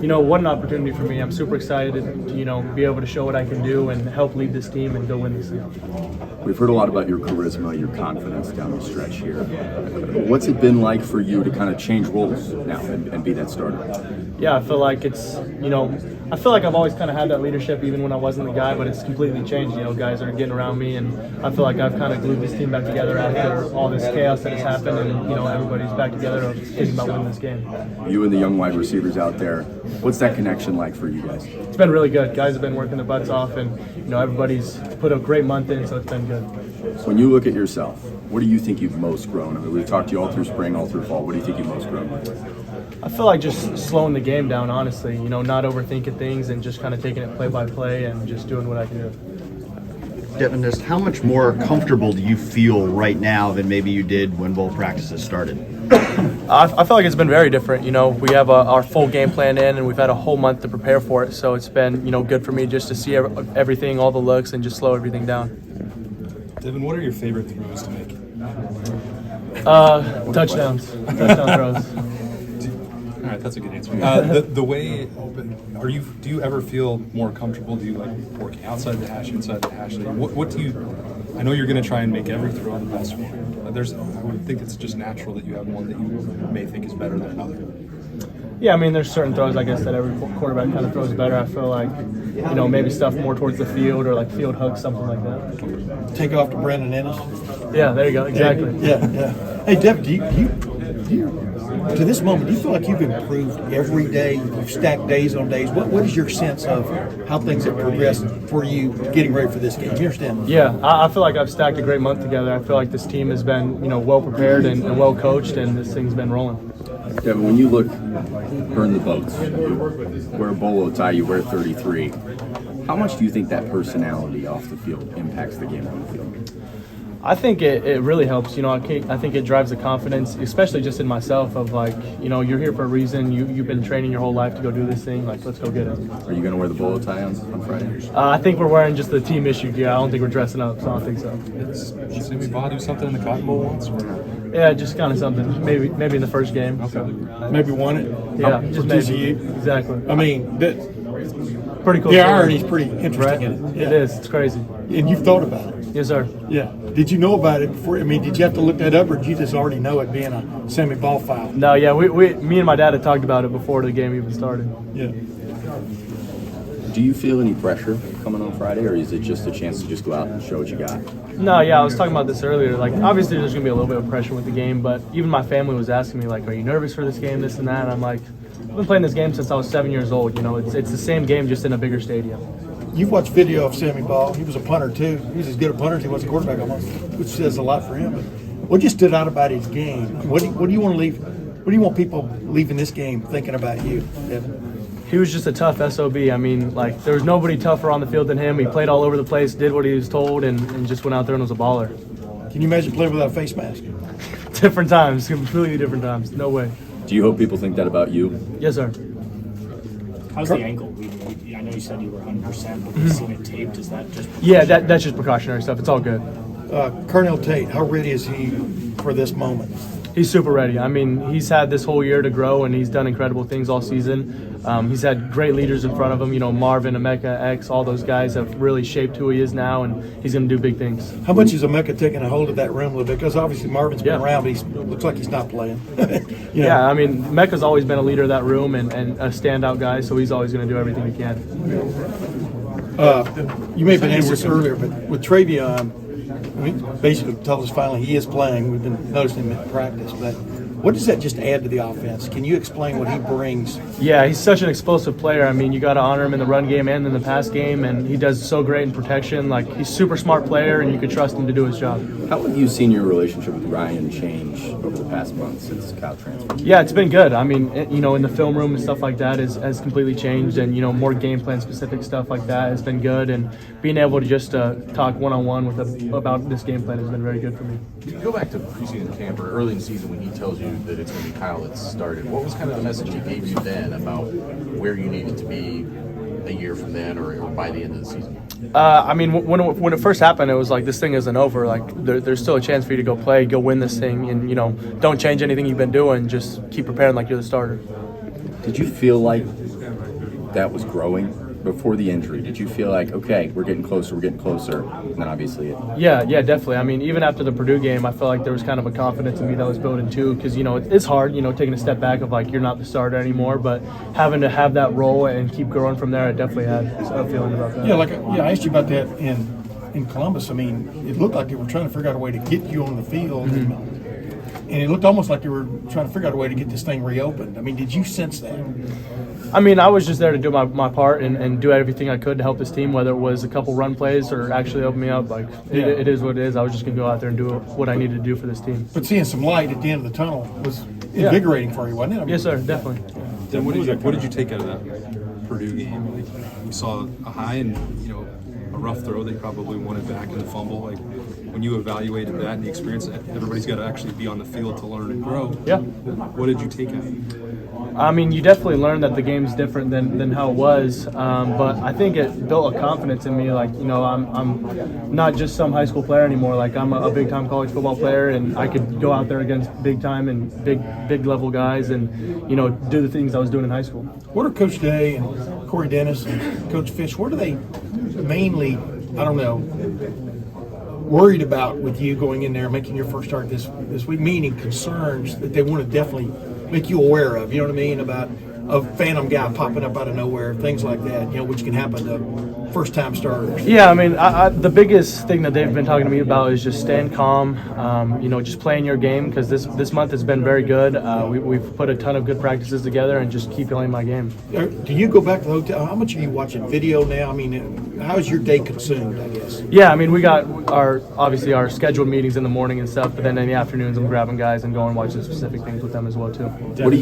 what an opportunity for me. I'm super excited to, be able to show what I can do and help lead this team and go win this thing. We've heard a lot about your charisma, your confidence down the stretch here. What's it been like for you to kind of change roles now and be that starter? Yeah, I feel like I feel like I've always kind of had that leadership even when I wasn't the guy, but it's completely changed. Guys are getting around me, and I feel like I've kind of glued this team back together after all this chaos that has happened, and, everybody's back together thinking about winning this game. You and the young wide receivers out there, what's that connection like for you guys? It's been really good. Guys have been working their butts off, and, everybody's put a great month in, so it's been good. When you look at yourself, what do you think you've most grown? I mean, we've talked to you all through spring, all through fall. What do you think you've most grown? I feel like just slowing the game down, honestly. Not overthinking things and just kind of taking it play by play and just doing what I can do. Devin, just how much more comfortable do you feel right now than maybe you did when bowl practices started? I feel like it's been very different. We have our full game plan in, and we've had a whole month to prepare for it. So it's been, good for me just to see everything, all the looks, and just slow everything down. Devin, what are your favorite throws to make? Touchdowns. Touchdown throws. All right, that's a good answer. The way, do you ever feel more comfortable? Do you like working outside the hash, inside the hash? What do you? I know you're going to try and make every throw the best one. I would think it's just natural that you have one that you may think is better than another. Yeah, there's certain throws, I guess, that every quarterback kind of throws better. I feel like, maybe stuff more towards the field or like field hooks, something like that. Take off to Brandon Ennis. Yeah, there you go. Exactly. Yeah. Hey, Deb, do you to this moment, do you feel like you've improved every day? You've stacked days on days. What is your sense of how things have progressed for you getting ready for this game? You understand? Yeah, I feel like I've stacked a great month together. I feel like this team has been, well prepared and well coached, and this thing's been rolling. Devin, when you look, burn the boats, wear a bolo tie, you wear 33. How much do you think that personality off the field impacts the game on the field? I think it really helps. I think it drives the confidence, especially just in myself of like, you're here for a reason. You've been training your whole life to go do this thing. Like, let's go get it. Are you going to wear the bolo tie on Friday? I think we're wearing just the team issue gear. I don't think we're dressing up, so I don't think so. Did Sammy Baugh do something in the Cotton Bowl once? Or? Yeah, just kind of something. Maybe in the first game. Okay. So. Maybe won it. Yeah, just maybe. TCU. Exactly. Pretty cool. The irony is pretty interesting. Right? In it. Yeah. It is. It's crazy. And you've thought about it. Yes, sir. Yeah. Did you know about it before? Did you have to look that up, or did you just already know it being a Sammy Baugh foul? No, yeah. Me and my dad had talked about it before the game even started. Yeah. Do you feel any pressure coming on Friday, or is it just a chance to just go out and show what you got? No, yeah, I was talking about this earlier. Like, obviously there's going to be a little bit of pressure with the game, but even my family was asking me, like, are you nervous for this game, this and that? And I'm like, I've been playing this game since I was 7 years old. It's the same game, just in a bigger stadium. You've watched video of Sammy Baugh. He was a punter, too. He's as good a punter as he was a quarterback almost, which says a lot for him. But what just stood out about his game? What do you want to leave? What do you want people leaving this game thinking about you, Devin? He was just a tough SOB. There was nobody tougher on the field than him. He played all over the place, did what he was told, and just went out there and was a baller. Can you imagine playing without a face mask? Different times, completely different times. No way. Do you hope people think that about you? Yes, sir. How's the ankle? I know you said you were 100%, but you've seen it taped. Is that just Yeah, that's just precautionary stuff. It's all good. Colonel Tate, how ready is he for this moment? He's super ready. He's had this whole year to grow, and he's done incredible things all season. He's had great leaders in front of him. Marvin, Emeka, X, all those guys have really shaped who he is now, and he's going to do big things. How much is Emeka taking a hold of that room a little bit? Because obviously Marvin's been around, but he looks like he's not playing. Yeah, Emeka's always been a leader of that room and a standout guy, so he's always going to do everything he can. You may have been asked this earlier, but with Travion, he basically told us finally he is playing. We've been noticing him at practice, but what does that just add to the offense? Can you explain what he brings? Yeah, he's such an explosive player. You got to honor him in the run game and in the pass game, and he does so great in protection. He's a super smart player, and you can trust him to do his job. How have you seen your relationship with Ryan change over the past month since Kyle transferred? Yeah, it's been good. In the film room and stuff like that has completely changed, and, more game plan specific stuff like that has been good, and being able to just talk one-on-one about this game plan has been very good for me. Go back to preseason camp or early in the season when he tells you that it's going to be Kyle that started. What was kind of the message he gave you then about where you needed to be a year from then or by the end of the season? When it first happened, it was like, this thing isn't over. There's still a chance for you to go play, go win this thing, and don't change anything you've been doing. Just keep preparing like you're the starter. Did you feel like that was growing before the injury? Did you feel like, okay, we're getting closer, and then obviously Yeah, definitely. I mean, even after the Purdue game, I felt like there was kind of a confidence in me that was building too, because, you know, it's hard, you know, taking a step back of like you're not the starter anymore, but having to have that role and keep growing from there, I definitely had a feeling about that. Yeah, I asked you about that in Columbus. I mean, it looked like they were trying to figure out a way to get you on the field, and it looked almost like they were trying to figure out a way to get this thing reopened. I mean, did you sense that? I mean, I was just there to do my part and do everything I could to help this team, whether it was a couple run plays or actually open me up. Like, it is what it is. I was just going to go out there and do what I needed to do for this team. But seeing some light at the end of the tunnel was invigorating for you, wasn't it? I mean, Yes, sir, definitely. Then what did you take out of that Purdue game? Like, you saw a high and, you know, a rough throw. They probably won it back in the fumble. Like, when you evaluated that and the experience, everybody's got to actually be on the field to learn and grow. Yeah. What did you take out of it? I mean, you definitely learn that the game's different than how it was, but I think it built a confidence in me. Like, you know, I'm not just some high school player anymore. Like, I'm a big-time college football player, and I could go out there against big-time and big level guys and, you know, do the things I was doing in high school. what are Coach Day and Corey Dennis and Coach Fish, what are they mainly, I don't know, worried about with you going in there and making your first start this week, meaning concerns that they want to definitely make you aware of, you know what I mean, about a phantom guy popping up out of nowhere, things like that, you know, which can happen to first-time starters? Yeah, I mean, the biggest thing that they've been talking to me about is just staying calm, you know, just playing your game, because this month has been very good. We've put a ton of good practices together and just keep playing my game. Do you go back to the hotel? How much are you watching video now? I mean, how is your day consumed, I guess? Yeah, I mean, we got obviously our scheduled meetings in the morning and stuff, but then in the afternoons I'm grabbing guys and going and watching specific things with them as well too. What do you